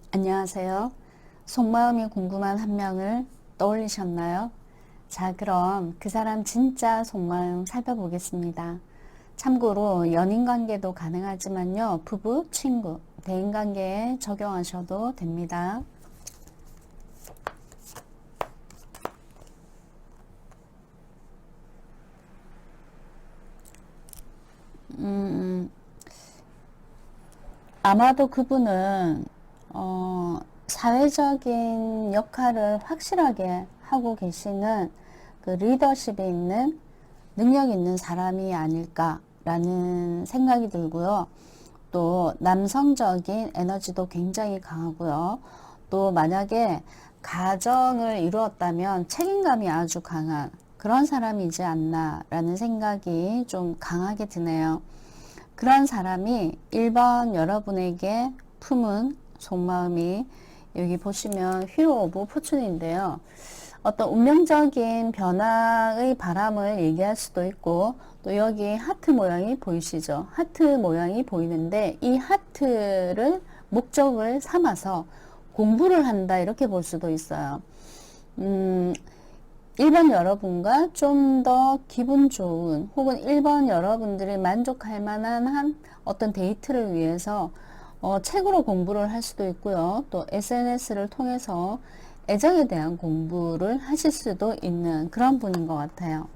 안녕하세요. 속마음이 궁금한 한 명을 떠올리셨나요? 자, 그럼 그 사람 진짜 속마음 살펴보겠습니다. 참고로 연인관계도 가능하지만요, 부부, 친구, 대인관계에 적용하셔도 됩니다. 아마도 그분은 사회적인 역할을 확실하게 하고 계시는 그 리더십이 있는 능력 있는 사람이 아닐까라는 생각이 들고요. 또 남성적인 에너지도 굉장히 강하고요. 또 만약에 가정을 이루었다면 책임감이 아주 강한 그런 사람이지 않나라는 생각이 좀 강하게 드네요. 그런 사람이 1번 여러분에게 품은 속마음이 여기 보시면 휘로 오브 포춘인데요. 어떤 운명적인 변화의 바람을 얘기할 수도 있고 또 여기 하트 모양이 보이시죠? 하트 모양이 보이는데 이 하트를 목적을 삼아서 공부를 한다 이렇게 볼 수도 있어요. 1번 여러분과 좀 더 기분 좋은 혹은 1번 여러분들이 만족할 만한 어떤 데이트를 위해서 책으로 공부를 할 수도 있고요. 또 SNS를 통해서 애정에 대한 공부를 하실 수도 있는 그런 분인 것 같아요.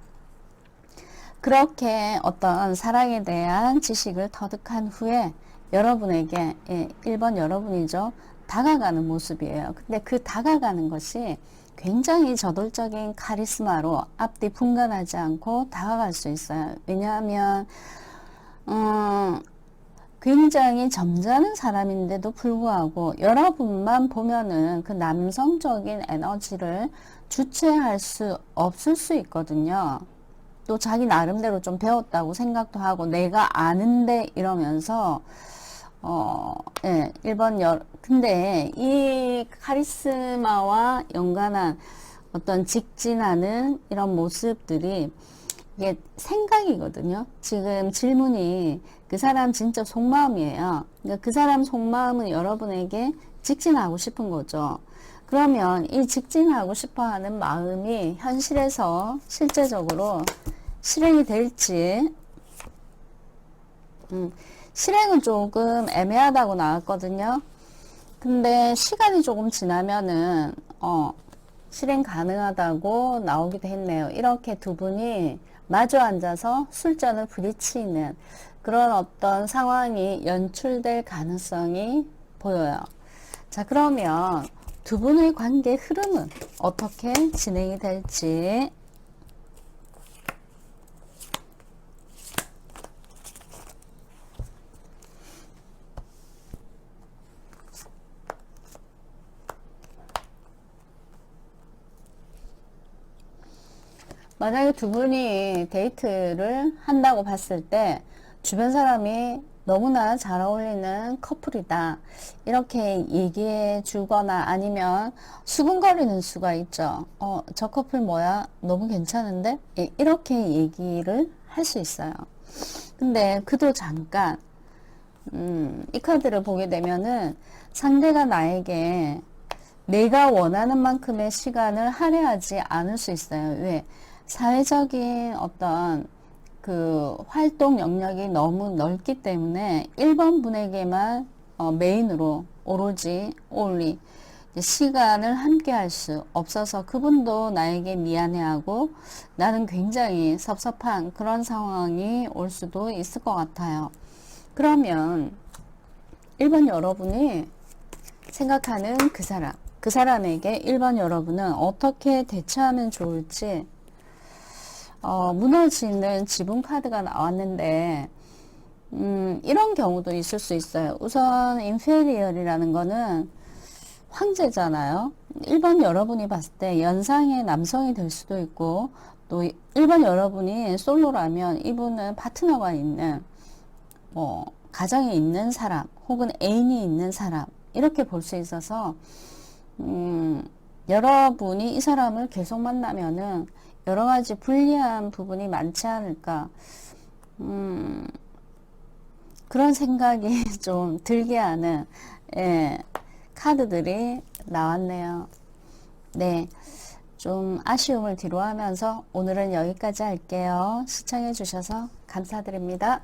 그렇게 어떤 사랑에 대한 지식을 터득한 후에 여러분에게 1번 여러분이죠. 다가가는 모습이에요. 근데 그 다가가는 것이 굉장히 저돌적인 카리스마로 앞뒤 분간하지 않고 다가갈 수 있어요. 왜냐하면 굉장히 점잖은 사람인데도 불구하고 여러분만 보면은 그 남성적인 에너지를 주체할 수 없을 수 있거든요. 또 자기 나름대로 좀 배웠다고 생각도 하고 내가 아는데 이러면서 예, 1번 근데 이 카리스마와 연관한 어떤 직진하는 이런 모습들이 이게 생각이거든요. 지금 질문이 그 사람 진짜 속마음이에요. 그러니까 그 사람 속마음은 여러분에게 직진하고 싶은 거죠. 그러면 이 직진하고 싶어 하는 마음이 현실에서 실제적으로 실행이 될지, 실행은 조금 애매하다고 나왔거든요. 근데 시간이 조금 지나면은, 실행 가능하다고 나오기도 했네요. 이렇게 두 분이 마주 앉아서 술잔을 부딪히는 그런 어떤 상황이 연출될 가능성이 보여요. 자, 그러면 두 분의 관계 흐름은 어떻게 진행이 될지. 만약에 두 분이 데이트를 한다고 봤을 때 주변 사람이 너무나 잘 어울리는 커플이다 이렇게 얘기해 주거나 아니면 수근거리는 수가 있죠. 저 커플 뭐야? 너무 괜찮은데? 이렇게 얘기를 할 수 있어요. 근데 그도 잠깐 이 카드를 보게 되면은 상대가 나에게 내가 원하는 만큼의 시간을 할애하지 않을 수 있어요. 왜? 사회적인 어떤 그 활동 영역이 너무 넓기 때문에 1번 분에게만 메인으로 오로지 올리 시간을 함께 할 수 없어서 그분도 나에게 미안해하고 나는 굉장히 섭섭한 그런 상황이 올 수도 있을 것 같아요. 그러면 1번 여러분이 생각하는 그 사람에게 1번 여러분은 어떻게 대처하면 좋을지, 무너지는 지붕 카드가 나왔는데, 이런 경우도 있을 수 있어요. 우선, 인페리얼이라는 거는 황제잖아요. 1번 여러분이 봤을 때 연상의 남성이 될 수도 있고, 또 1번 여러분이 솔로라면 이분은 파트너가 있는, 가정에 있는 사람, 혹은 애인이 있는 사람, 이렇게 볼 수 있어서, 여러분이 이 사람을 계속 만나면은 여러 가지 불리한 부분이 많지 않을까. 그런 생각이 좀 들게 하는, 예, 카드들이 나왔네요. 네, 좀 아쉬움을 뒤로 하면서 오늘은 여기까지 할게요. 시청해 주셔서 감사드립니다.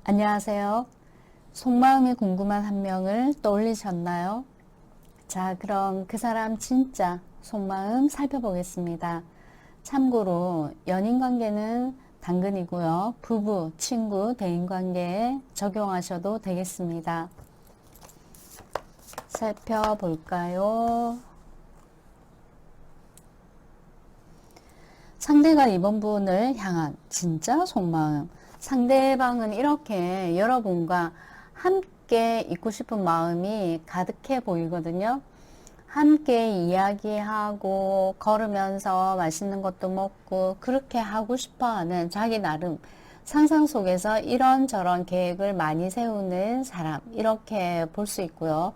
안녕하세요. 속마음이 궁금한 한 명을 떠올리셨나요? 자, 그럼 그 사람 진짜 속마음 살펴보겠습니다. 참고로 연인관계는 당근이고요. 부부, 친구, 대인관계에 적용하셔도 되겠습니다. 살펴볼까요? 상대가 이번 분을 향한 진짜 속마음. 상대방은 이렇게 여러분과 함께 있고 싶은 마음이 가득해 보이거든요. 함께 이야기하고 걸으면서 맛있는 것도 먹고 그렇게 하고 싶어하는 자기 나름 상상 속에서 이런저런 계획을 많이 세우는 사람, 이렇게 볼 수 있고요.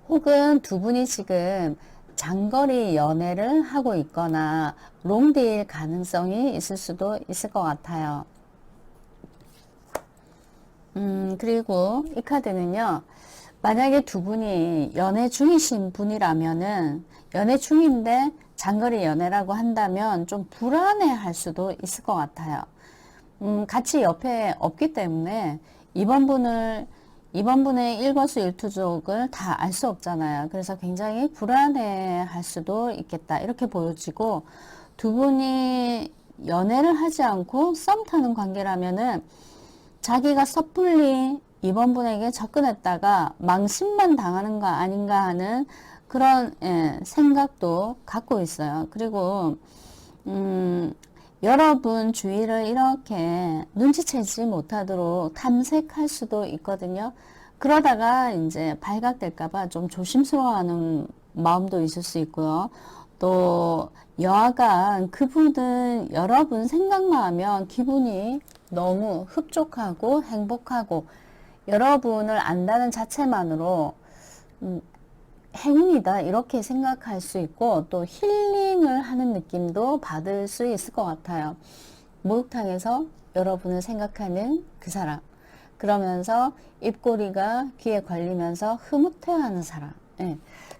혹은 두 분이 지금 장거리 연애를 하고 있거나 롱디일 가능성이 있을 수도 있을 것 같아요. 그리고 이 카드는요, 만약에 두 분이 연애 중이신 분이라면은, 연애 중인데 장거리 연애라고 한다면 좀 불안해 할 수도 있을 것 같아요. 같이 옆에 없기 때문에 이번 분의 일거수일투족을 다 알 수 없잖아요. 그래서 굉장히 불안해 할 수도 있겠다. 이렇게 보여지고, 두 분이 연애를 하지 않고 썸 타는 관계라면은 자기가 섣불리 이번 분에게 접근했다가 망신만 당하는 거 아닌가 하는 그런 생각도 갖고 있어요. 그리고 여러분 주위를 이렇게 눈치채지 못하도록 탐색할 수도 있거든요. 그러다가 이제 발각될까봐 좀 조심스러워하는 마음도 있을 수 있고요. 또 여하간 그분은 여러분 생각만 하면 기분이 너무 흡족하고 행복하고 여러분을 안다는 자체만으로 행운이다 이렇게 생각할 수 있고 또 힐링을 하는 느낌도 받을 수 있을 것 같아요. 목욕탕에서 여러분을 생각하는 그 사람, 그러면서 입꼬리가 귀에 걸리면서 흐뭇해하는 사람,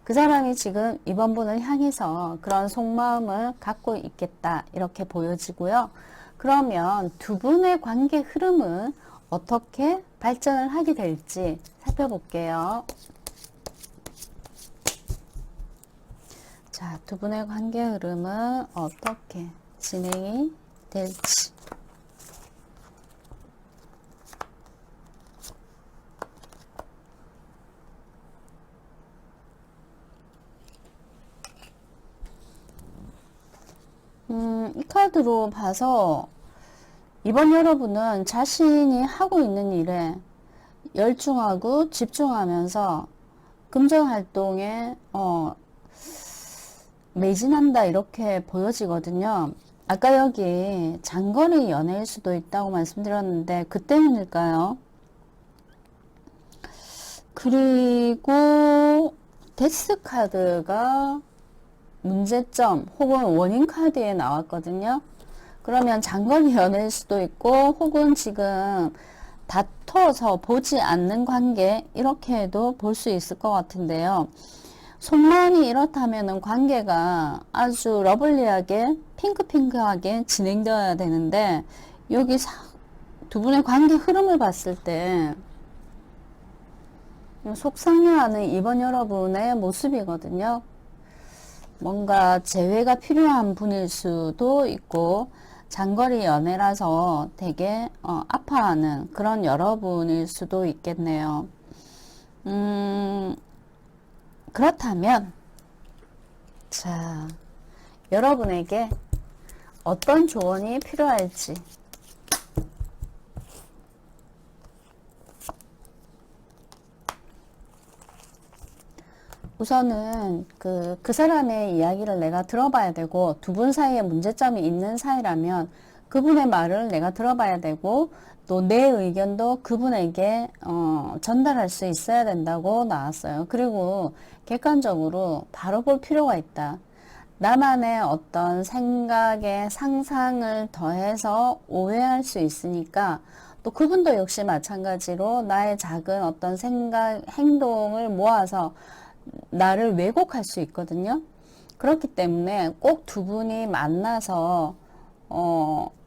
그 사람이 지금 이번 분을 향해서 그런 속마음을 갖고 있겠다 이렇게 보여지고요. 그러면 두 분의 관계 흐름은 어떻게 발전을 하게 될지 살펴볼게요. 자, 두 분의 관계 흐름은 어떻게 진행이 될지. 이 카드로 봐서 이번 여러분은 자신이 하고 있는 일에 열중하고 집중하면서 금전활동에 매진한다 이렇게 보여지거든요. 아까 여기 장거리 연애일 수도 있다고 말씀드렸는데 그 때문일까요? 그리고 데스 카드가 문제점 혹은 원인 카드에 나왔거든요. 그러면 장거리 연애일 수도 있고 혹은 지금 다퉈서 보지 않는 관계 이렇게도 볼 수 있을 것 같은데요. 속마음이 이렇다면 관계가 아주 러블리하게 핑크핑크하게 진행되어야 되는데 여기 두 분의 관계 흐름을 봤을 때 속상해하는 이번 여러분의 모습이거든요. 뭔가 재회가 필요한 분일 수도 있고 장거리 연애라서 되게 아파하는 그런 여러분일 수도 있겠네요. 그렇다면 자, 여러분에게 어떤 조언이 필요할지 우선은 그 사람의 이야기를 내가 들어봐야 되고 두 분 사이에 문제점이 있는 사이라면 그분의 말을 내가 들어봐야 되고 또 내 의견도 그분에게 전달할 수 있어야 된다고 나왔어요. 그리고 객관적으로 바로 볼 필요가 있다. 나만의 어떤 생각에 상상을 더해서 오해할 수 있으니까 또 그분도 역시 마찬가지로 나의 작은 어떤 생각, 행동을 모아서 나를 왜곡할 수 있거든요. 그렇기 때문에 꼭 두 분이 만나서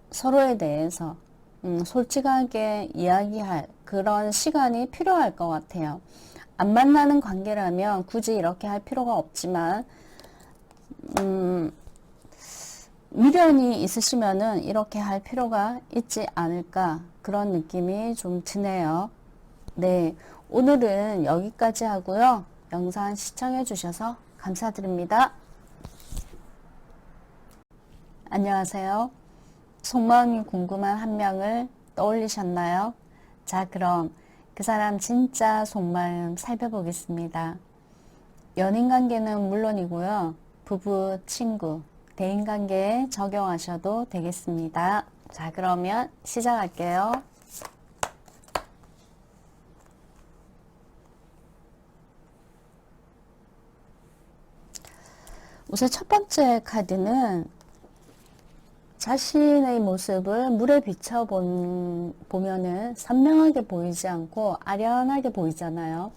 서로에 대해서 솔직하게 이야기할 그런 시간이 필요할 것 같아요. 안 만나는 관계라면 굳이 이렇게 할 필요가 없지만 미련이 있으시면은 이렇게 할 필요가 있지 않을까 그런 느낌이 좀 드네요. 네, 오늘은 여기까지 하고요. 영상 시청해 주셔서 감사드립니다. 안녕하세요. 속마음이 궁금한 한 명을 떠올리셨나요? 자, 그럼 그 사람 진짜 속마음 살펴보겠습니다. 연인관계는 물론이고요. 부부, 친구, 대인관계에 적용하셔도 되겠습니다. 자, 그러면 시작할게요. 우선 첫 번째 카드는 자신의 모습을 물에 비춰보면은 선명하게 보이지 않고 아련하게 보이잖아요.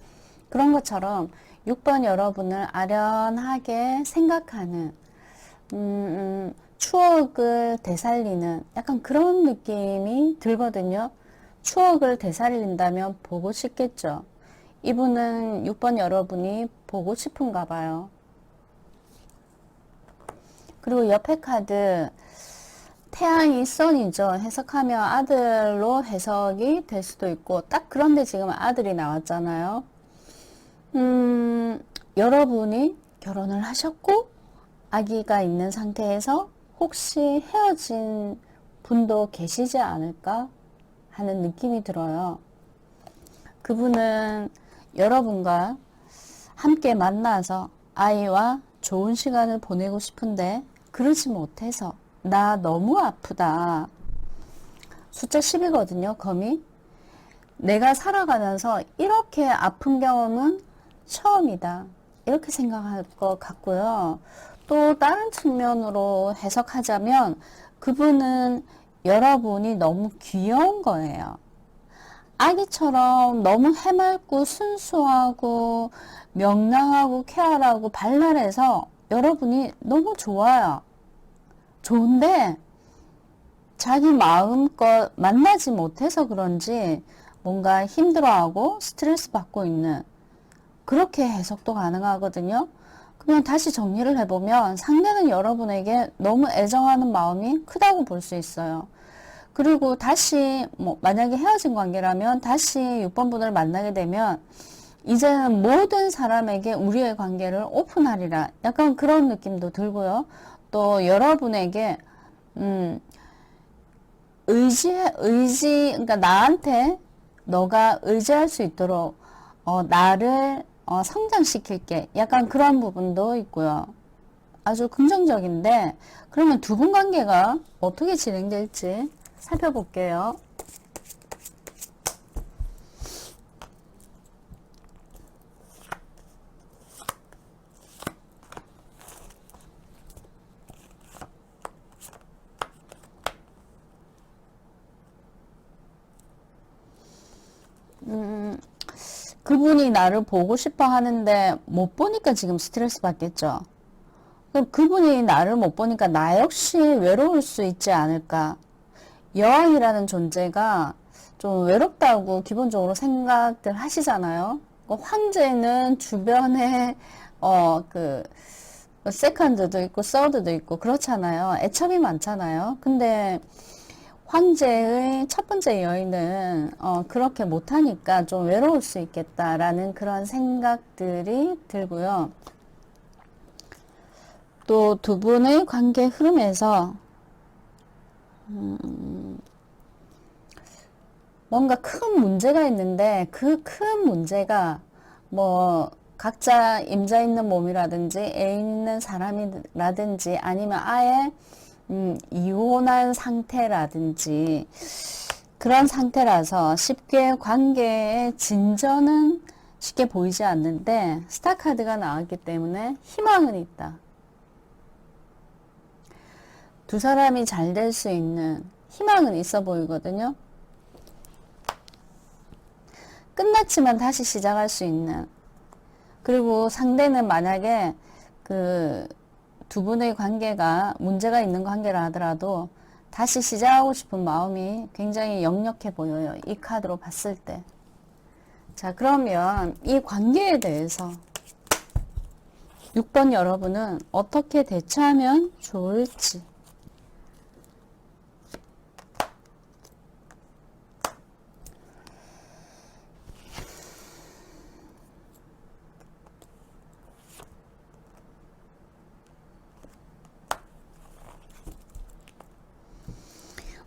그런 것처럼 6번 여러분을 아련하게 생각하는 추억을 되살리는 약간 그런 느낌이 들거든요. 추억을 되살린다면 보고 싶겠죠. 이분은 6번 여러분이 보고 싶은가 봐요. 그리고 옆에 카드 태양이 선이죠. 해석하면 아들로 해석이 될 수도 있고 딱 그런데 지금 아들이 나왔잖아요. 여러분이 결혼을 하셨고 아기가 있는 상태에서 혹시 헤어진 분도 계시지 않을까 하는 느낌이 들어요. 그분은 여러분과 함께 만나서 아이와 좋은 시간을 보내고 싶은데 그러지 못해서 나 너무 아프다. 숫자 10이거든요. 검이. 내가 살아가면서 이렇게 아픈 경험은 처음이다. 이렇게 생각할 것 같고요. 또 다른 측면으로 해석하자면 그분은 여러분이 너무 귀여운 거예요. 아기처럼 너무 해맑고 순수하고 명랑하고 쾌활하고 발랄해서 여러분이 너무 좋아요. 좋은데 자기 마음껏 만나지 못해서 그런지 뭔가 힘들어하고 스트레스 받고 있는 그렇게 해석도 가능하거든요. 그러면 다시 정리를 해보면 상대는 여러분에게 너무 애정하는 마음이 크다고 볼 수 있어요. 그리고 다시 만약에 헤어진 관계라면 다시 6번 분을 만나게 되면 이제는 모든 사람에게 우리의 관계를 오픈하리라. 약간 그런 느낌도 들고요. 또 여러분에게 그러니까 나한테 너가 의지할 수 있도록 나를 성장시킬게. 약간 그런 부분도 있고요. 아주 긍정적인데 그러면 두 분 관계가 어떻게 진행될지 살펴볼게요. 그분이 나를 보고 싶어 하는데 못 보니까 지금 스트레스 받겠죠. 그럼 그분이 나를 못 보니까 나 역시 외로울 수 있지 않을까. 여왕이라는 존재가 좀 외롭다고 기본적으로 생각들 하시잖아요. 황제는 주변에 세컨드도 있고 서드도 있고 그렇잖아요. 애첩이 많잖아요. 근데 황제의 첫 번째 여인은 그렇게 못하니까 좀 외로울 수 있겠다라는 그런 생각들이 들고요. 또 두 분의 관계 흐름에서 뭔가 큰 문제가 있는데 그 큰 문제가 각자 임자 있는 몸이라든지 애인 있는 사람이라든지 아니면 아예 이혼한 상태라든지 그런 상태라서 쉽게 관계의 진전은 쉽게 보이지 않는데 스타 카드가 나왔기 때문에 희망은 있다. 두 사람이 잘 될 수 있는 희망은 있어 보이거든요. 끝났지만 다시 시작할 수 있는, 그리고 상대는 만약에 그 두 분의 관계가 문제가 있는 관계라 하더라도 다시 시작하고 싶은 마음이 굉장히 역력해 보여요. 이 카드로 봤을 때. 자, 그러면 이 관계에 대해서 6번 여러분은 어떻게 대처하면 좋을지.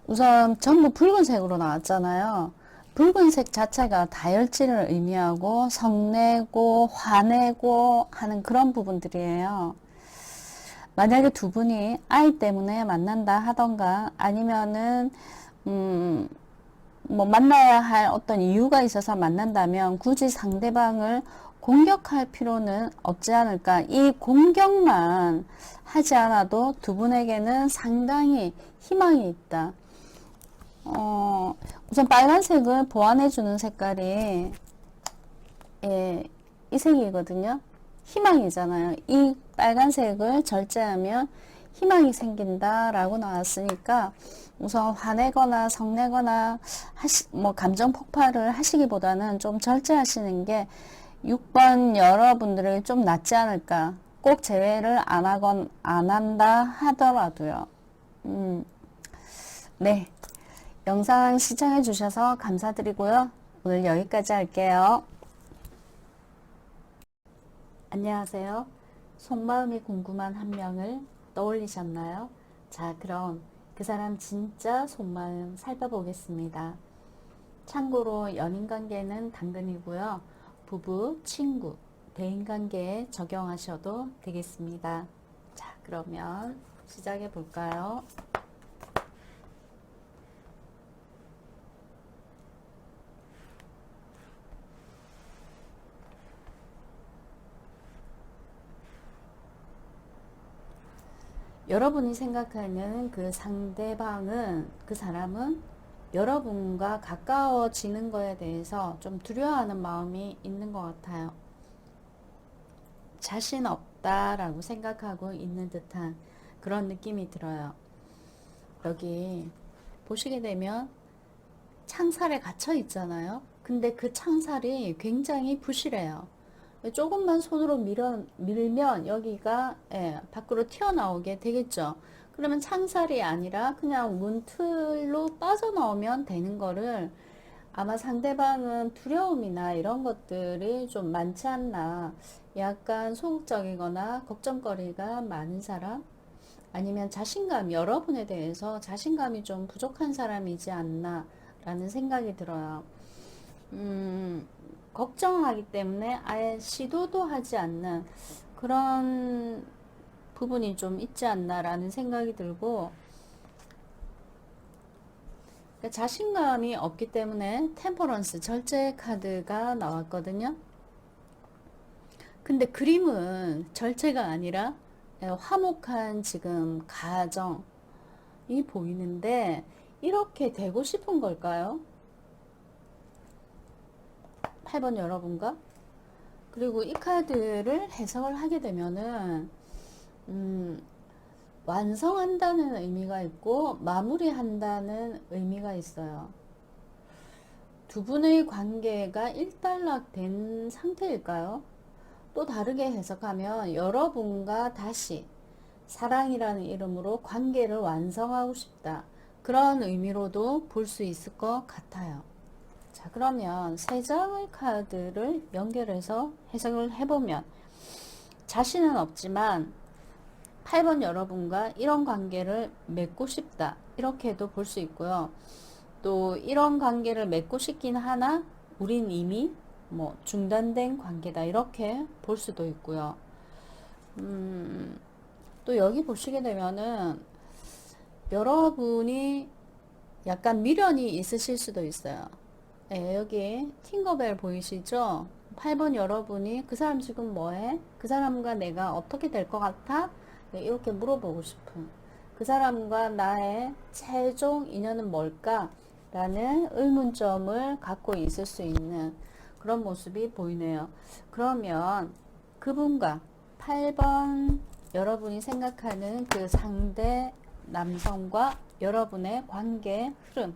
우선 전부 붉은색으로 나왔잖아요. 붉은색 자체가 다혈질을 의미하고 성내고 화내고 하는 그런 부분들이에요. 만약에 두 분이 아이 때문에 만난다 하던가 아니면은 뭐 만나야 할 어떤 이유가 있어서 만난다면 굳이 상대방을 공격할 필요는 없지 않을까. 이 공격만 하지 않아도 두 분에게는 상당히 희망이 있다. 우선 빨간색을 보완해주는 색깔이 이 색이거든요. 희망이잖아요. 이 빨간색을 절제하면 희망이 생긴다 라고 나왔으니까 우선 화내거나 성내거나 뭐 감정 폭발을 하시기보다는 좀 절제하시는 게 6번 여러분들에게 좀 낫지 않을까. 꼭 제외를 안 한다 하더라도요. 네. 영상 시청해 주셔서 감사드리고요. 오늘 여기까지 할게요. 안녕하세요. 속마음이 궁금한 한 명을 떠올리셨나요? 자, 그럼 그 사람 진짜 속마음 살펴보겠습니다. 참고로 연인관계는 당근이고요. 부부, 친구, 대인관계에 적용하셔도 되겠습니다. 자, 그러면 시작해 볼까요? 여러분이 생각하는 그 상대방은, 그 사람은 여러분과 가까워지는 거에 대해서 좀 두려워하는 마음이 있는 것 같아요. 자신 없다라고 생각하고 있는 듯한 그런 느낌이 들어요. 여기 보시게 되면 창살에 갇혀 있잖아요. 근데 그 창살이 굉장히 부실해요. 조금만 손으로 밀면 여기가 밖으로 튀어나오게 되겠죠. 그러면 창살이 아니라 그냥 문틀로 빠져나오면 되는 거를 아마 상대방은 두려움이나 이런 것들이 좀 많지 않나. 약간 소극적이거나 걱정거리가 많은 사람, 아니면 자신감, 여러분에 대해서 자신감이 좀 부족한 사람이지 않나 라는 생각이 들어요. 걱정하기 때문에 아예 시도도 하지 않는 그런 부분이 좀 있지 않나라는 생각이 들고, 그러니까 자신감이 없기 때문에 템퍼런스, 절제 카드가 나왔거든요. 근데 그림은 절제가 아니라 화목한 지금 가정이 보이는데 이렇게 되고 싶은 걸까요? 8번 여러분과. 그리고 이 카드를 해석을 하게 되면은 완성한다는 의미가 있고 마무리한다는 의미가 있어요. 두 분의 관계가 일단락된 상태일까요? 또 다르게 해석하면 여러분과 다시 사랑이라는 이름으로 관계를 완성하고 싶다. 그런 의미로도 볼 수 있을 것 같아요. 자, 그러면 세 장의 카드를 연결해서 해석을 해보면 자신은 없지만 8번 여러분과 이런 관계를 맺고 싶다. 이렇게도 볼 수 있고요. 또 이런 관계를 맺고 싶긴 하나 우린 이미 뭐 중단된 관계다. 이렇게 볼 수도 있고요. 또 여기 보시게 되면은 여러분이 약간 미련이 있으실 수도 있어요. 네, 여기 팅거벨 보이시죠? 8번 여러분이 그 사람 지금 뭐해? 그 사람과 내가 어떻게 될 것 같아? 네, 이렇게 물어보고 싶은, 그 사람과 나의 최종 인연은 뭘까? 라는 의문점을 갖고 있을 수 있는 그런 모습이 보이네요. 그러면 그분과 8번 여러분이 생각하는 그 상대 남성과 여러분의 관계 흐름,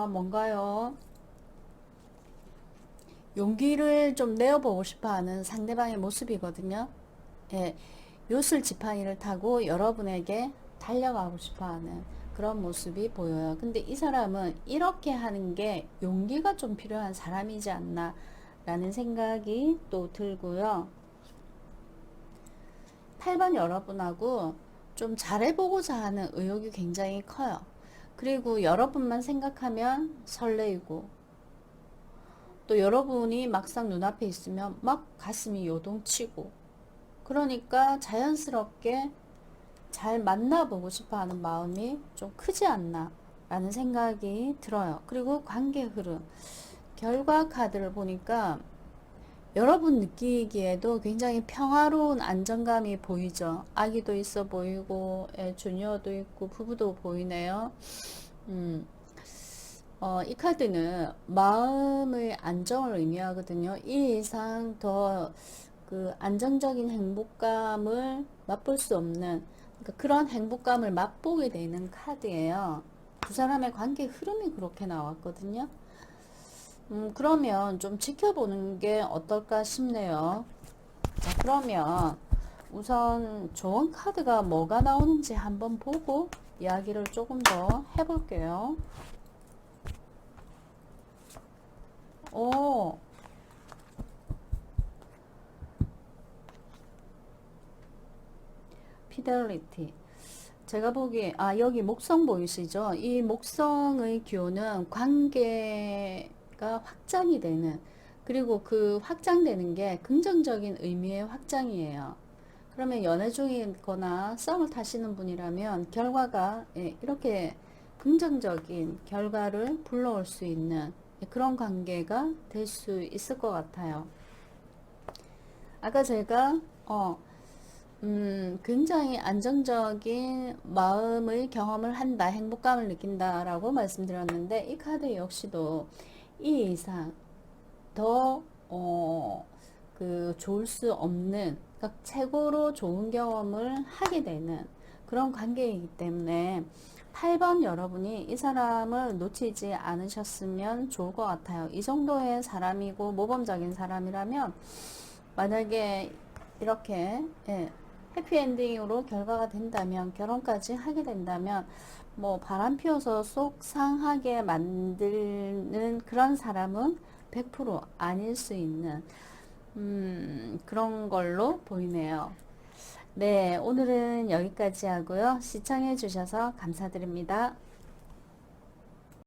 뭔가요? 용기를 좀 내어보고 싶어 하는 상대방의 모습이거든요. 예, 요술지팡이를 타고 여러분에게 달려가고 싶어 하는 그런 모습이 보여요. 근데 이 사람은 이렇게 하는 게 용기가 좀 필요한 사람이지 않나 라는 생각이 또 들고요. 8번 여러분하고 좀 잘해보고자 하는 의욕이 굉장히 커요. 그리고 여러분만 생각하면 설레이고, 또 여러분이 막상 눈앞에 있으면 막 가슴이 요동치고, 그러니까 자연스럽게 잘 만나보고 싶어 하는 마음이 좀 크지 않나 라는 생각이 들어요. 그리고 관계 흐름, 결과 카드를 보니까 여러분 느끼기에도 굉장히 평화로운 안정감이 보이죠. 아기도 있어 보이고, 주니어도 있고, 부부도 보이네요. 이 카드는 마음의 안정을 의미하거든요. 이 이상 더 그 안정적인 행복감을 맛볼 수 없는, 그러니까 그런 행복감을 맛보게 되는 카드예요. 두 사람의 관계 흐름이 그렇게 나왔거든요. 그러면 좀 지켜보는 게 어떨까 싶네요. 자, 그러면 우선 좋은 카드가 뭐가 나오는지 한번 보고 이야기를 조금 더 해볼게요. 오, 피델리티. 제가 보기에, 여기 목성 보이시죠? 이 목성의 기호는 관계가 확장이 되는, 그리고 그 확장되는 게 긍정적인 의미의 확장이에요. 그러면 연애 중이거나 썸을 타시는 분이라면 결과가 이렇게 긍정적인 결과를 불러올 수 있는 그런 관계가 될 수 있을 것 같아요. 아까 제가 굉장히 안정적인 마음의 경험을 한다, 행복감을 느낀다라고 말씀드렸는데, 이 카드 역시도 이 이상 더, 좋을 수 없는, 그러니까 최고로 좋은 경험을 하게 되는 그런 관계이기 때문에 8번 여러분이 이 사람을 놓치지 않으셨으면 좋을 것 같아요. 이 정도의 사람이고 모범적인 사람이라면 만약에 이렇게 해피엔딩으로 결과가 된다면, 결혼까지 하게 된다면 뭐 바람 피워서 속 상하게 만드는 그런 사람은 100% 아닐 수 있는 그런 걸로 보이네요. 네, 오늘은 여기까지 하고요. 시청해 주셔서 감사드립니다.